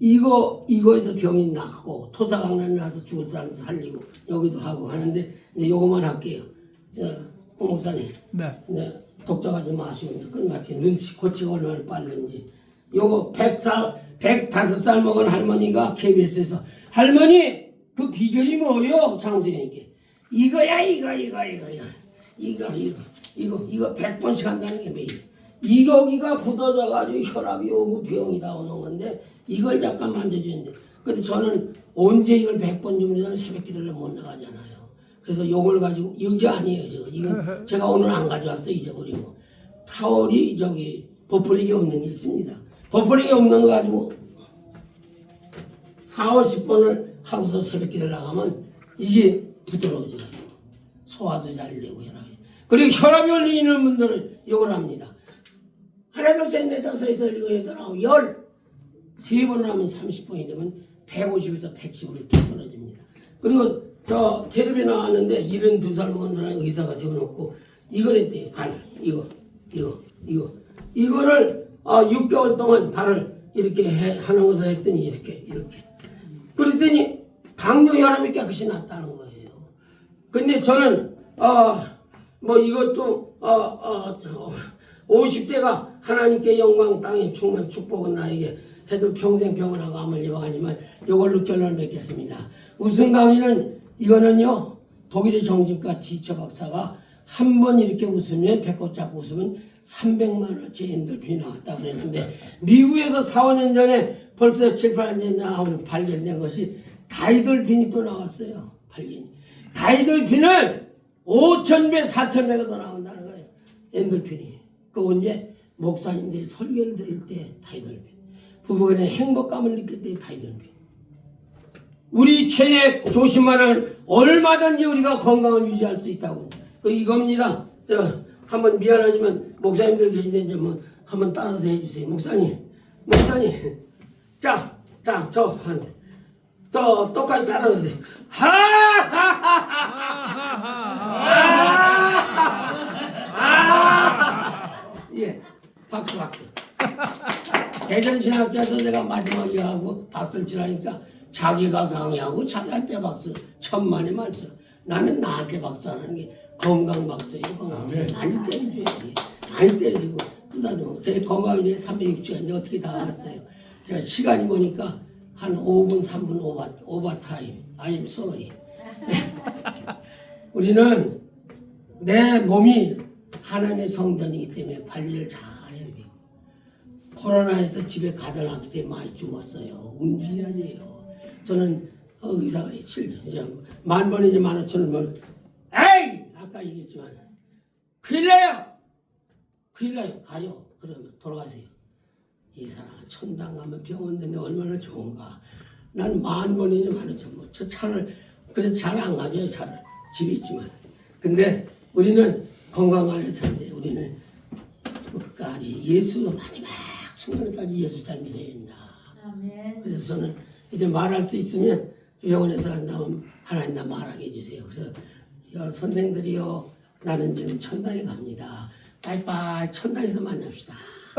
이거에서 병이 낫고 토사강난 나서 죽을 사람 살리고 여기도 하고 하는데 이제 요거만 할게요. 목사님. 네. 독자하지 마시고 끝마치고 눈치 고치가 얼마나 빠른지. 요거 105살 먹은 할머니가 KBS에서 할머니 그 비결이 뭐요? 장수님께 이거야. 이거 100번씩 한다는 게 매일. 이거기가 굳어져가지고 혈압이 오고 병이 다 오는 건데 이걸 잠깐 만져주는데 근데 저는 언제 이걸 100번 주면 새벽 기도를 못 나가잖아요. 그래서 요걸 가지고 이게 아니에요. 이거 제가 오늘 안 가져왔어요. 잊어버리고 타월이 버퍼링이 없는 게 있습니다. 버퍼링이 없는 거 가지고 4, 50번을 하고서 새벽 기도를 나가면 이게 부드러워져요. 소화도 잘 되고 혈압이. 그리고 혈압이 올리는 분들은 이걸 합니다. 하나, 둘, 셋, 넷, 다섯, 여섯, 일곱, 여덟, 아홉, 열. 3번을 하면 30번이 되면 150에서 110으로 뚝 떨어집니다. 그리고 텔레비에 나왔는데 72살 먹은 사람이 의사가 세워놓고 이걸 했대요. 이거를 6개월 동안 발을 이렇게 하는 것을 했더니 이렇게 그랬더니 당뇨 혈압이 깨끗이 났다는 거예요. 근데 저는 뭐 이것도 50대가 하나님께 영광 땅에 충만 축복은 나에게 해도 평생 병원하고 암을 예방하지만 이걸로 결론을 맺겠습니다. 우승 강의는 이거는요 독일의 정신과 티처 박사가 한 번 이렇게 웃으면 배꼽 잡고 웃으면 300만 원어치 엔돌핀이 나왔다 그랬는데 미국에서 4, 5년 전에 벌써 7, 8년 전에 발견된 것이 다이돌핀이 또 나왔어요. 다이돌핀은 5,000배, 4,000배가 더 나온다는 거예요. 엔돌핀이. 그 언제 목사님들이 설교를 들을 때 다이돌핀. 부부간에 행복감을 느낄 때 다이돌핀. 우리 체내 조심만은 얼마든지 우리가 건강을 유지할 수 있다고. 그 이겁니다. 한번 미안하지만 목사님들 계신데 좀 한번 따라서 해주세요. 목사님. 자, 똑같이 따라서 하세요. 예, 박수. 대전신학교에서 내가 마지막에 하고 박수를 치라니까 자기가 강의하고 자기한테 박수. 천만의 말씀. 나는 나한테 박수 안 하는 게 건강 박수예요. 건강. 많이 때려줘야지. 많이 때려주고 뜯어주고. 제 건강이 내 360시간인데 어떻게 다 알았어요. 제가 시간이 보니까 한 5분, 3분 오버타임. I am sorry. 우리는 내 몸이 하나님의 성전이기 때문에 관리를 잘 해야 되고 코로나에서 집에 가둬놨기 때문에 많이 죽었어요. 움직여야 돼요. 저는 의사가 그래. 10,000번이지 15,000번. 에이! 아까 얘기했지만 큰일 나요. 가요. 그러면 돌아가세요. 이 사람은 천당 가면 병원 되는데 얼마나 좋은가. 난 10,000번이지 15,000번. 저 차를 그래서 잘 안 가져요. 차를. 집에 있지만. 근데 우리는 건강하려 차인데 우리는 끝까지 예수 마지막 순간까지 예수 잘 믿어야 된다. 아멘. 그래서 저는 이제 말할 수 있으면 병원에서 간다면 하나님 나 말하게 해주세요. 그래서 선생들이요 나는 지금 천당에 갑니다. 빠이빠이 천당에서 만납시다.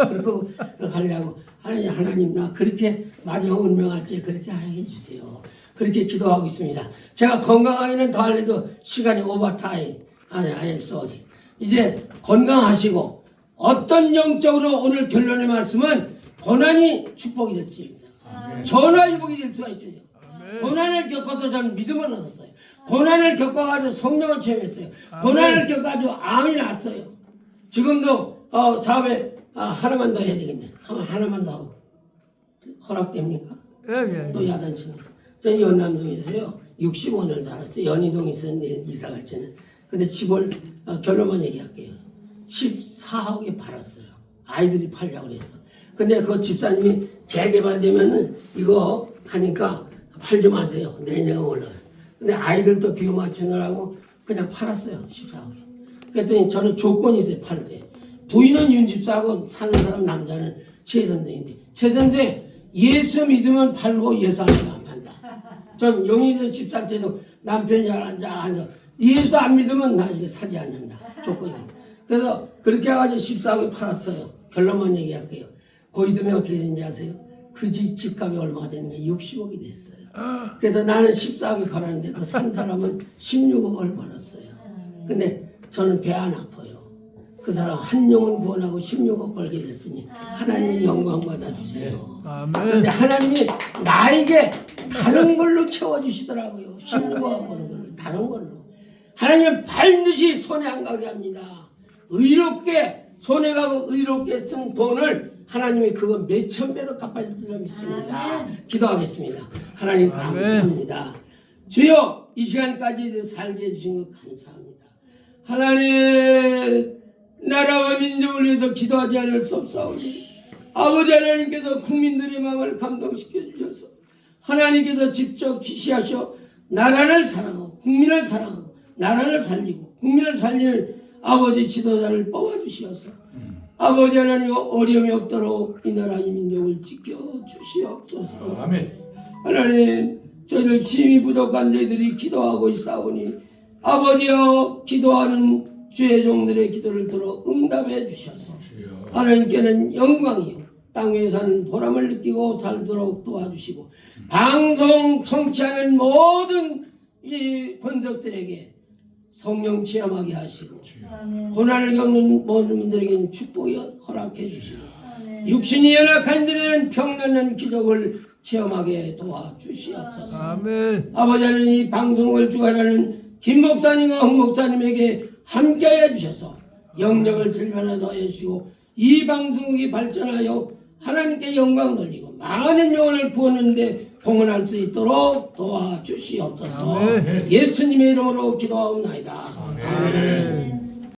그리고 가려고 하나님 나 그렇게 마지막 운명할 때 그렇게 하게 해주세요. 그렇게 기도하고 있습니다. 제가 건강하기는 더 할래도 시간이 오버타임. I am sorry. 이제 건강하시고 어떤 영적으로 오늘 결론의 말씀은 고난이 축복이 될 수 있습니다. 전화위복이 될 수가 있어요. 고난을 겪어서 저는 믿음을 얻었어요. 고난을 겪어가지고 성령을 체험했어요. 고난을 겪어가지고 암이 났어요. 지금도 사업에 하나만 더 해야 되겠네. 하나만 더 하고 허락됩니까? 또 야단치는 저 연남동에서요 65년 살았어요. 연희동에 있었는데 이사 갈 때는. 근데 집을 결론만 얘기할게요. 14억에 팔았어요. 아이들이 팔려고 그래서. 근데 그 집사님이 재개발되면은 이거 하니까 팔지 마세요. 내년에 올라가요. 근데 아이들도 비용 맞추느라고 그냥 팔았어요. 14억에. 그랬더니 저는 조건이 있어요. 팔 때. 부인은 윤집사하고 사는 사람 남자는 최 선생인데 최 선생 예수 믿으면 팔고 예수 안 믿으면 안 판다. 전 영희들 집 살 때도 남편이 잘 앉아서 예수 안 믿으면 나 이게 사지 않는다. 조건이. 그래서 그렇게 해가지고 14억에 팔았어요. 결론만 얘기할게요. 고이듬에 어떻게 된지 아세요? 그 집값이 얼마가 됐는지 60억이 됐어요. 그래서 나는 14억에 팔았는데 그 산 사람은 16억을 벌었어요. 근데 저는 배 안 아파요. 그 사람 한 영혼 구원하고 16억 벌게 됐으니 하나님 영광 받아주세요. 그런데 하나님이 나에게 다른 걸로 채워주시더라고요. 16억 버는 걸 다른 걸로. 하나님은 반드시 손해 안 가게 합니다. 의롭게 손해 가고 의롭게 쓴 돈을 하나님이 그거 몇천 배로 갚아줄 줄 믿습니다. 기도하겠습니다. 하나님 감사합니다. 주여 이 시간까지 살게 해주신 것 감사합니다. 하나님 나라와 민족을 위해서 기도하지 않을 수 없사오니 아버지 하나님께서 국민들의 마음을 감동시켜 주셔서 하나님께서 직접 지시하셔 나라를 사랑하고 국민을 사랑하고 나라를 살리고 국민을 살리는 아버지 지도자를 뽑아주시어서 아버지 하나님 어려움이 없도록 이 나라 이 민족을 지켜주시옵소서. 아멘. 하나님 저희들 힘이 부족한 저희들이 기도하고 있사오니 아버지여 기도하는 주의 종들의 기도를 들어 응답해 주셔서 하나님께는 영광이요 땅 위에 사는 보람을 느끼고 살도록 도와주시고 방송 청취하는 모든 이 권석들에게 성령 체험하게 하시고 아멘. 고난을 겪는 모든 분들에게는 축복이 허락해 주시고 아멘. 육신이 연약한 이들에는 병나는 기적을 체험하게 도와주시옵소서. 아멘. 아버지 하나님 이 방송을 주관하는 김 목사님과 홍 목사님에게 함께해 주셔서 영역을 질변하여 해주시고 이 방송이 발전하여 하나님께 영광 돌리고 많은 영혼을 부었는데 공헌할 수 있도록 도와주시옵소서. 아멘. 예수님의 이름으로 기도하옵나이다. 아멘.